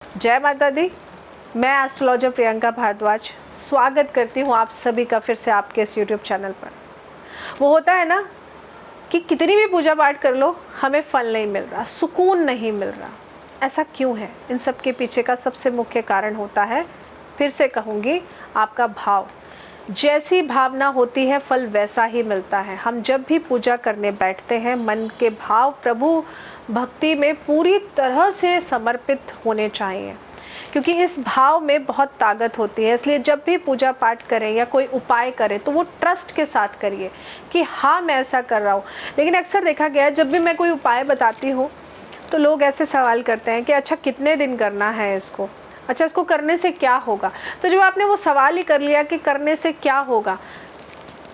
जय माता दी। मैं एस्ट्रोलॉजर प्रियंका भारद्वाज स्वागत करती हूँ आप सभी का फिर से आपके इस यूट्यूब चैनल पर। वो होता है ना कि कितनी भी पूजा पाठ कर लो हमें फल नहीं मिल रहा, सुकून नहीं मिल रहा। ऐसा क्यों है? इन सब के पीछे का सबसे मुख्य कारण होता है, फिर से कहूँगी, आपका भाव। जैसी भावना होती है फल वैसा ही मिलता है। हम जब भी पूजा करने बैठते हैं मन के भाव प्रभु भक्ति में पूरी तरह से समर्पित होने चाहिए, क्योंकि इस भाव में बहुत ताकत होती है। इसलिए जब भी पूजा पाठ करें या कोई उपाय करें तो वो ट्रस्ट के साथ करिए कि हाँ मैं ऐसा कर रहा हूँ। लेकिन अक्सर देखा गया है जब भी मैं कोई उपाय बताती हूँ तो लोग ऐसे सवाल करते हैं कि अच्छा कितने दिन करना है इसको, अच्छा इसको करने से क्या होगा। तो जब आपने वो सवाल ही कर लिया कि करने से क्या होगा,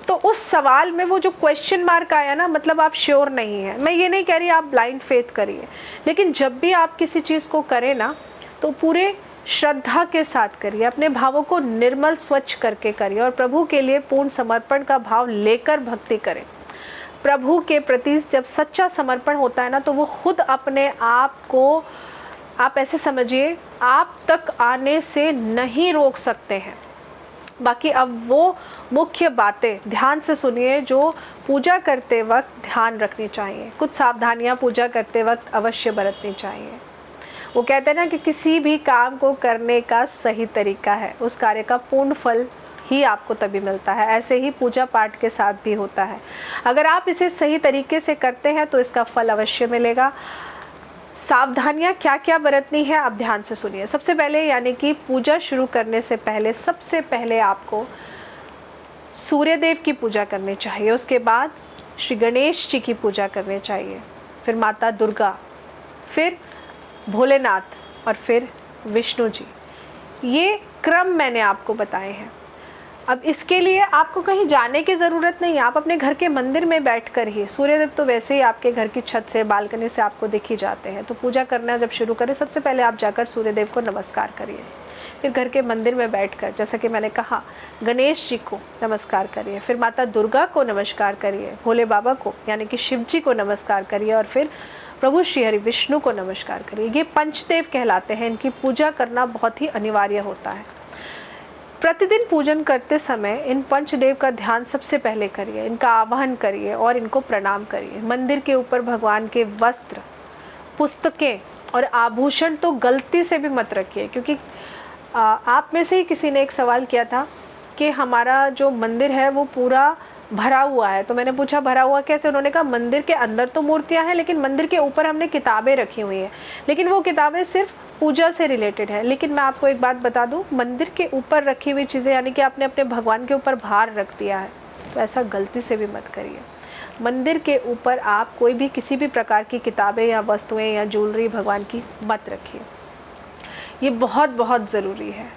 तो उस सवाल में वो जो क्वेश्चन मार्क आया ना, मतलब आप श्योर नहीं है। मैं ये नहीं कह रही आप ब्लाइंड फेथ करिए, लेकिन जब भी आप किसी चीज़ को करें ना तो पूरे श्रद्धा के साथ करिए, अपने भावों को निर्मल स्वच्छ करके करिए और प्रभु के लिए पूर्ण समर्पण का भाव लेकर भक्ति करें। प्रभु के प्रति जब सच्चा समर्पण होता है ना तो वो खुद अपने आप को, आप ऐसे समझिए, आप तक आने से नहीं रोक सकते हैं। बाकी अब वो मुख्य बातें ध्यान से सुनिए जो पूजा करते वक्त ध्यान रखनी चाहिए। कुछ सावधानियां पूजा करते वक्त अवश्य बरतनी चाहिए। वो कहते हैं ना कि किसी भी काम को करने का सही तरीका है, उस कार्य का पूर्ण फल ही आपको तभी मिलता है। ऐसे ही पूजा पाठ के साथ भी होता है। अगर आप इसे सही तरीके से करते हैं तो इसका फल अवश्य मिलेगा। सावधानियां क्या क्या बरतनी है आप ध्यान से सुनिए। सबसे पहले यानी कि पूजा शुरू करने से पहले सबसे पहले आपको सूर्य देव की पूजा करनी चाहिए। उसके बाद श्री गणेश जी की पूजा करनी चाहिए, फिर माता दुर्गा, फिर भोलेनाथ और फिर विष्णु जी। ये क्रम मैंने आपको बताए हैं। अब इसके लिए आपको कहीं जाने की ज़रूरत नहीं है, आप अपने घर के मंदिर में बैठकर ही, सूर्यदेव तो वैसे ही आपके घर की छत से, बालकनी से आपको दिख ही जाते हैं। तो पूजा करना जब शुरू करें सबसे पहले आप जाकर सूर्यदेव को नमस्कार करिए। फिर घर के मंदिर में बैठकर, जैसा कि मैंने कहा, गणेश जी को नमस्कार करिए, फिर माता दुर्गा को नमस्कार करिए, भोले बाबा को यानी कि शिव जी को नमस्कार करिए और फिर प्रभु श्री हरि विष्णु को नमस्कार करिए। ये पंचदेव कहलाते हैं, इनकी पूजा करना बहुत ही अनिवार्य होता है। प्रतिदिन पूजन करते समय इन पंचदेव का ध्यान सबसे पहले करिए, इनका आवाहन करिए और इनको प्रणाम करिए। मंदिर के ऊपर भगवान के वस्त्र, पुस्तकें और आभूषण तो गलती से भी मत रखिए, क्योंकि आप में से ही किसी ने एक सवाल किया था कि हमारा जो मंदिर है वो पूरा भरा हुआ है। तो मैंने पूछा भरा हुआ कैसे? उन्होंने कहा मंदिर के अंदर तो मूर्तियां हैं लेकिन मंदिर के ऊपर हमने किताबें रखी हुई हैं, लेकिन वो किताबें सिर्फ पूजा से रिलेटेड है। लेकिन मैं आपको एक बात बता दूं, मंदिर के ऊपर रखी हुई चीज़ें यानी कि आपने अपने भगवान के ऊपर भार रख दिया है, तो ऐसा गलती से भी मत करिए। मंदिर के ऊपर आप कोई भी किसी भी प्रकार की किताबें या वस्तुएं या ज्वेलरी भगवान की मत रखिए। ये बहुत बहुत ज़रूरी है।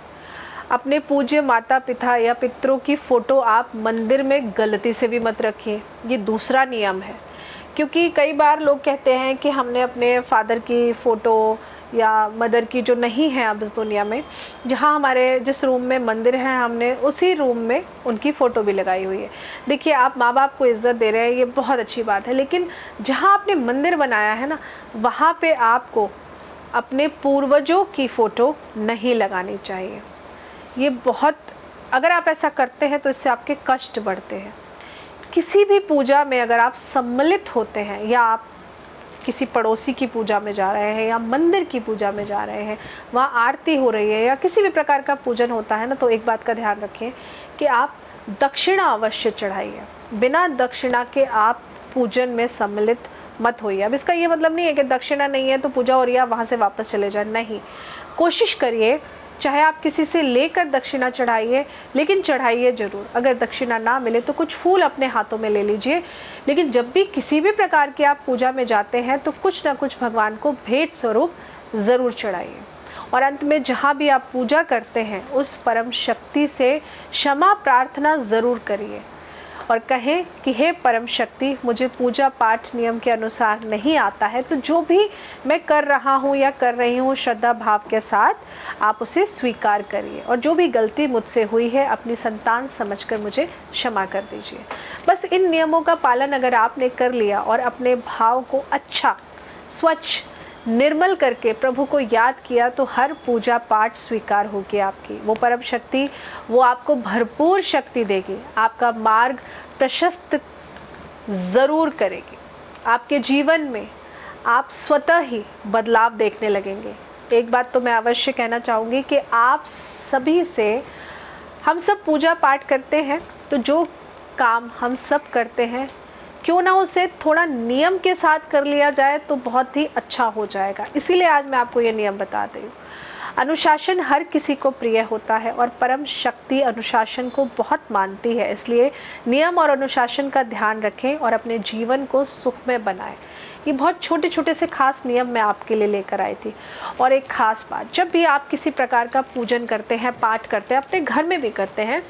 अपने पूज्य माता पिता या पितरों की फ़ोटो आप मंदिर में गलती से भी मत रखिए, ये दूसरा नियम है। क्योंकि कई बार लोग कहते हैं कि हमने अपने फादर की फ़ोटो या मदर की जो नहीं है अब इस दुनिया में, जहाँ हमारे जिस रूम में मंदिर है हमने उसी रूम में उनकी फ़ोटो भी लगाई हुई है। देखिए, आप माँ बाप को इज़्ज़त दे रहे हैं, ये बहुत अच्छी बात है, लेकिन जहाँ आपने मंदिर बनाया है ना, वहाँ पे आपको अपने पूर्वजों की फ़ोटो नहीं लगानी चाहिए। ये बहुत, अगर आप ऐसा करते हैं तो इससे आपके कष्ट बढ़ते हैं। किसी भी पूजा में अगर आप सम्मिलित होते हैं या आप किसी पड़ोसी की पूजा में जा रहे हैं या मंदिर की पूजा में जा रहे हैं, वहाँ आरती हो रही है या किसी भी प्रकार का पूजन होता है ना, तो एक बात का ध्यान रखें कि आप दक्षिणा अवश्य चढ़ाइए। बिना दक्षिणा के आप पूजन में सम्मिलित मत होइए। अब इसका ये मतलब नहीं है कि दक्षिणा नहीं है तो पूजा हो रही है वहाँ से वापस चले जाए, नहीं। कोशिश करिए, चाहे आप किसी से लेकर दक्षिणा चढ़ाइए, लेकिन चढ़ाइए ज़रूर। अगर दक्षिणा ना मिले तो कुछ फूल अपने हाथों में ले लीजिए, लेकिन जब भी किसी भी प्रकार की आप पूजा में जाते हैं तो कुछ ना कुछ भगवान को भेंट स्वरूप ज़रूर चढ़ाइए। और अंत में जहाँ भी आप पूजा करते हैं उस परम शक्ति से क्षमा प्रार्थना ज़रूर करिए और कहें कि हे परम शक्ति, मुझे पूजा पाठ नियम के अनुसार नहीं आता है, तो जो भी मैं कर रहा हूँ या कर रही हूँ श्रद्धा भाव के साथ आप उसे स्वीकार करिए और जो भी गलती मुझसे हुई है अपनी संतान समझकर मुझे क्षमा कर दीजिए। बस इन नियमों का पालन अगर आपने कर लिया और अपने भाव को अच्छा, स्वच्छ, निर्मल करके प्रभु को याद किया तो हर पूजा पाठ स्वीकार होगी आपकी। वो परम शक्ति वो आपको भरपूर शक्ति देगी, आपका मार्ग प्रशस्त ज़रूर करेगी। आपके जीवन में आप स्वतः ही बदलाव देखने लगेंगे। एक बात तो मैं अवश्य कहना चाहूँगी कि आप सभी से, हम सब पूजा पाठ करते हैं तो जो काम हम सब करते हैं क्यों ना उसे थोड़ा नियम के साथ कर लिया जाए तो बहुत ही अच्छा हो जाएगा। इसीलिए आज मैं आपको ये नियम बता रही हूँ। अनुशासन हर किसी को प्रिय होता है और परम शक्ति अनुशासन को बहुत मानती है। इसलिए नियम और अनुशासन का ध्यान रखें और अपने जीवन को सुखमय बनाएं। ये बहुत छोटे छोटे से खास नियम मैं आपके लिए लेकर आई थी। और एक खास बात, जब भी आप किसी प्रकार का पूजन करते हैं, पाठ करते हैं, अपने घर में भी करते हैं,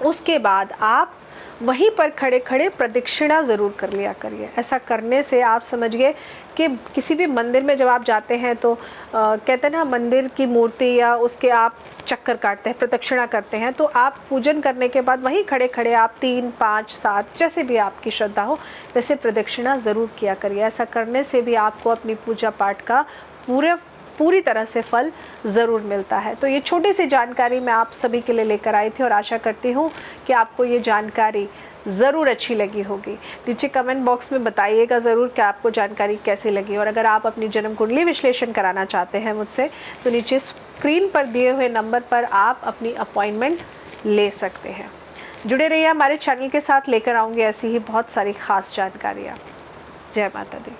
उसके बाद आप वहीं पर खड़े खड़े प्रदक्षिणा ज़रूर कर लिया करिए। ऐसा करने से आप समझिए कि किसी भी मंदिर में जब आप जाते हैं तो कहते हैं ना, मंदिर की मूर्ति या उसके आप चक्कर काटते हैं, प्रदक्षिणा करते हैं, तो आप पूजन करने के बाद वहीं खड़े खड़े आप 3, 5, 7 जैसे भी आपकी श्रद्धा हो वैसे प्रदक्षिणा ज़रूर किया करिए। ऐसा करने से भी आपको अपनी पूजा पाठ का पूरी तरह से फल ज़रूर मिलता है। तो ये छोटी सी जानकारी मैं आप सभी के लिए लेकर आई थी और आशा करती हूँ कि आपको ये जानकारी ज़रूर अच्छी लगी होगी। नीचे कमेंट बॉक्स में बताइएगा ज़रूर कि आपको जानकारी कैसी लगी। और अगर आप अपनी जन्म कुंडली विश्लेषण कराना चाहते हैं मुझसे तो नीचे स्क्रीन पर दिए हुए नंबर पर आप अपनी अपॉइंटमेंट ले सकते हैं। जुड़े रहिए हमारे चैनल के साथ, लेकर आऊँगी ऐसी ही बहुत सारी ख़ास जानकारियाँ। जय माता दी।